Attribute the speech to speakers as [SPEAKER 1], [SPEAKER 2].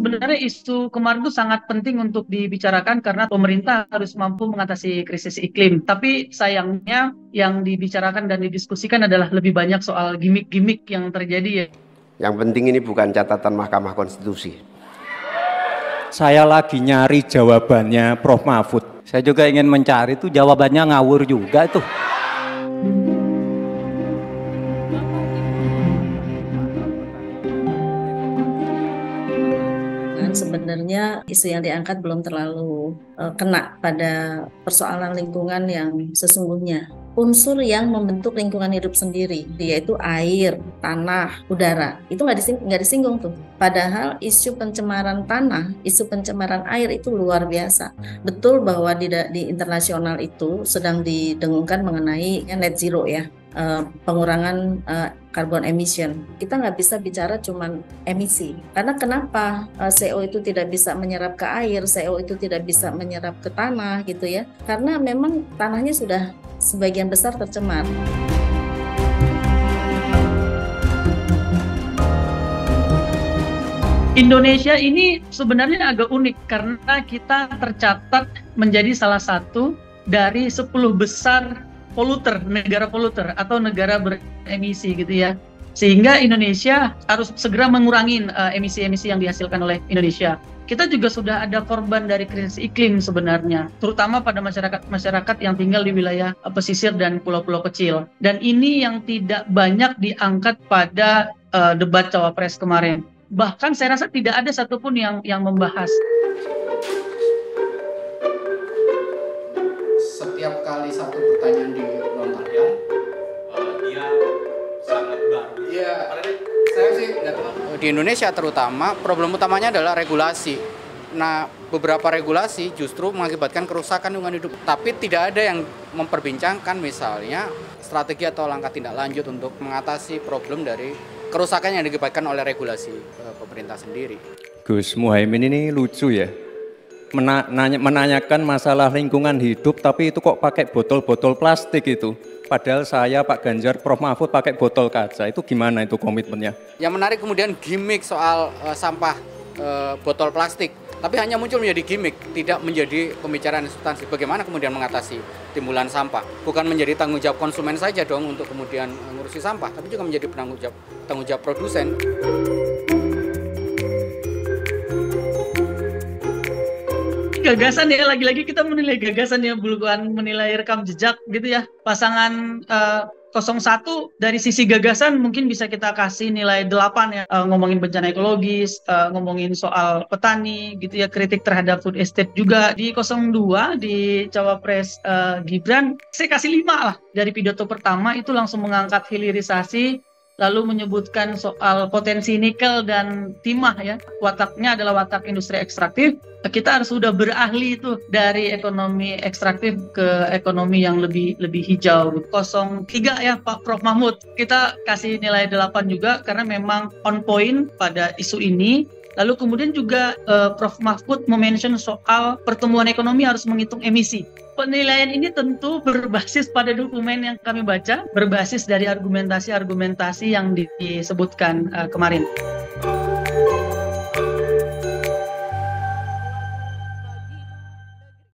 [SPEAKER 1] Sebenarnya isu kemarin itu sangat penting untuk dibicarakan karena pemerintah harus mampu mengatasi krisis iklim. Tapi sayangnya yang dibicarakan dan didiskusikan adalah lebih banyak soal gimmick-gimmick yang terjadi ya.
[SPEAKER 2] Yang penting ini bukan catatan Mahkamah Konstitusi.
[SPEAKER 3] Saya lagi nyari jawabannya Prof. Mahfud. Saya juga ingin mencari itu jawabannya ngawur juga itu.
[SPEAKER 4] Sebenarnya isu yang diangkat belum terlalu kena pada persoalan lingkungan yang sesungguhnya. Unsur yang membentuk lingkungan hidup sendiri, yaitu air, tanah, udara, itu nggak disinggung tuh. Padahal isu pencemaran tanah, isu pencemaran air itu luar biasa. Betul bahwa di internasional itu sedang didengungkan mengenai net zero ya. Pengurangan carbon emission. Kita nggak bisa bicara cuman emisi. Karena kenapa CO itu tidak bisa menyerap ke air, CO itu tidak bisa menyerap ke tanah gitu ya. Karena memang tanahnya sudah sebagian besar tercemar.
[SPEAKER 1] Indonesia ini sebenarnya agak unik karena kita tercatat menjadi salah satu dari 10 besar negara poluter atau negara beremisi gitu ya. Sehingga Indonesia harus segera mengurangi emisi-emisi yang dihasilkan oleh Indonesia. Kita juga sudah ada korban dari krisis iklim sebenarnya, terutama pada masyarakat yang tinggal di wilayah pesisir dan pulau-pulau kecil. Dan ini yang tidak banyak diangkat pada debat Cawapres kemarin. Bahkan saya rasa tidak ada satupun yang membahas.
[SPEAKER 5] Setiap kali satu pertanyaan dilontarkan, dia sangat baru. Iya, saya sih nggak tahu. Di Indonesia terutama, problem utamanya adalah regulasi. Nah, beberapa regulasi justru mengakibatkan kerusakan lingkungan hidup. Tapi tidak ada yang memperbincangkan misalnya strategi atau langkah tindak lanjut untuk mengatasi problem dari kerusakan yang diakibatkan oleh regulasi pemerintah sendiri.
[SPEAKER 3] Gus Muhaimin ini lucu ya. Menanyakan masalah lingkungan hidup tapi itu kok pakai botol-botol plastik itu. Padahal saya, Pak Ganjar, Prof. Mahfud pakai botol kaca. Itu gimana itu komitmennya?
[SPEAKER 5] Yang menarik kemudian gimmick soal sampah botol plastik. Tapi hanya muncul menjadi gimmick, tidak menjadi pembicaraan substansi. Bagaimana kemudian mengatasi timbulan sampah? Bukan menjadi tanggung jawab konsumen saja dong untuk kemudian ngurusi sampah, tapi juga menjadi tanggung jawab produsen.
[SPEAKER 1] Gagasan ya, lagi-lagi kita menilai gagasan ya, bukan menilai rekam jejak gitu ya. Pasangan 01 dari sisi gagasan mungkin bisa kita kasih nilai 8 ya, ngomongin bencana ekologis, ngomongin soal petani gitu ya, kritik terhadap food estate juga. Di 02 di Cawapres Gibran saya kasih 5 lah. Dari pidato pertama itu langsung mengangkat hilirisasi, lalu menyebutkan soal potensi nikel dan timah ya. Wataknya adalah watak industri ekstraktif. Kita harus sudah berahli itu dari ekonomi ekstraktif ke ekonomi yang lebih hijau. 03 ya Pak Prof. Mahfud. Kita kasih nilai 8 juga karena memang on point pada isu ini. Lalu kemudian juga Prof. Mahfud mention soal pertumbuhan ekonomi harus menghitung emisi. Penilaian ini tentu berbasis pada dokumen yang kami baca, berbasis dari argumentasi-argumentasi yang disebutkan kemarin.